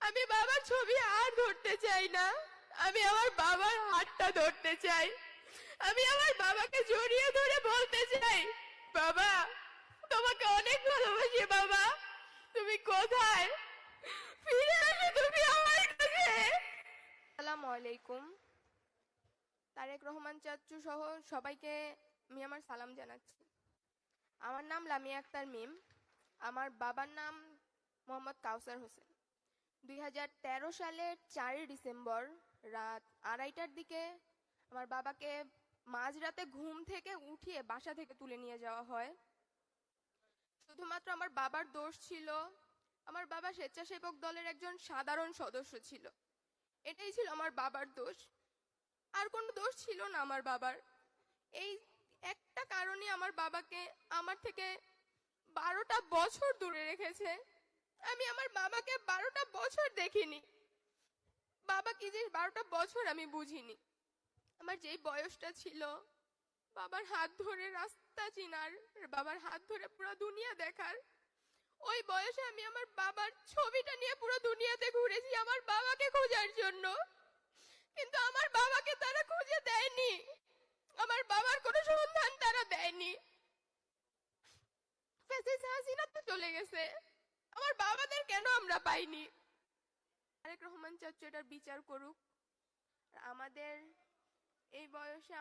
আমি বাবার ছবি আর ধরতে চাই না। আমি আমার বাবার হাতটা ধরতে চাই। আমি আমার বাবাকে জড়িয়ে ধরে বলতে চাই, বাবা তোমাকে অনেক ভালোবাসি। বাবা তুমি কোথায়? ফিরে এসো তুমি আমার কাছে। আসসালামু আলাইকুম। তারেক রহমান চাচ্চু সহ সবাইকে আমি আমার সালাম জানাচ্ছি। আমার নাম লামিয়া আক্তার মিম। আমার বাবার নাম মোহাম্মদ কাউসার হোসেন। 2013 সালের 4 ডিসেম্বর রাত 2:30টার দিকে আমার বাবাকে মাঝরাতে ঘুম থেকে উঠিয়ে বাসা থেকে তুলে নিয়ে যাওয়া হয়। শুধুমাত্র আমার বাবার দোষ ছিল। আমার বাবা স্বেচ্ছাসেবক দলের একজন সাধারণ সদস্য ছিল। এটাই ছিল আমার বাবার দোষ। আর কোনো দোষ ছিল না আমার বাবার। এই একটা কারণে আমার বাবাকে আমার থেকে 12টা বছর দূরে রেখেছে। আমি আমার বাবাকে 12টা বছর দেখিনি। বাবা কি যে 12টা বছর আমি বুঝিনি। আমার যেই বয়সটা ছিল বাবার হাত ধরে রাস্তা চিনার, বাবার হাত ধরে পুরো দুনিয়া দেখার, ওই বয়সে আমি আমার বাবার ছবিটা নিয়ে পুরো দুনিয়াতে ঘুরেছি আমার বাবাকে খোঁজার জন্য। কিন্তু আমার বাবাকে তারা খুঁজে দেয়নি। আমার বাবার কোনো সন্ধান তারা দেয়নি। ফ্যাসিস্ট হাসিনা তো চলে গেছে, আমার বাবাদের কেন আমরা পাইনি? তারেক রহমান চাচ্চু এটার বিচার করুক। আর আমাদের এই বয়সে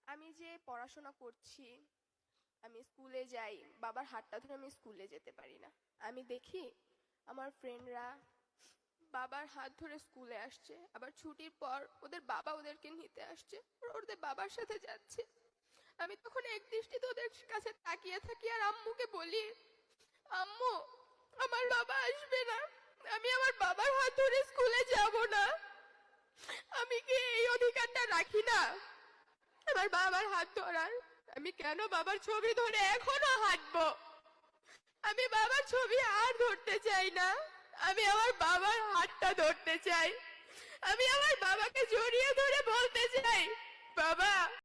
আমি যে পড়াশোনা করছি, আমি স্কুলে যাই, বাবার হাতটা ধরে আমি স্কুলে যেতে পারি না। আমি দেখি আমার ফ্রেন্ডরা বাবার হাত ধরে স্কুলে আসছে, আবার ছুটির পর ওদের বাবা ওদেরকে নিতে আসছে, ওদের বাবার সাথে যাচ্ছে। আমি তখন এক দৃষ্টিতে ওদের কাছে তাকিয়ে থাকি আর আম্মুকে বলি, আম্মু আমার বাবা আসবে না, আমি আমার বাবার হাত ধরে স্কুলে যাব না। আমি কি এই অধিকারটা রাখি না আমার বাবার হাত ধরার? আমি কেন বাবার ছবি ধরে এখনো হাঁটবো? আমি বাবার ছবি আর ধরতে চাই না। আমি আমার বাবার হাতটা ধরতে চাই। আমি আমার বাবাকে জড়িয়ে ধরে বলতে চাই, বাবা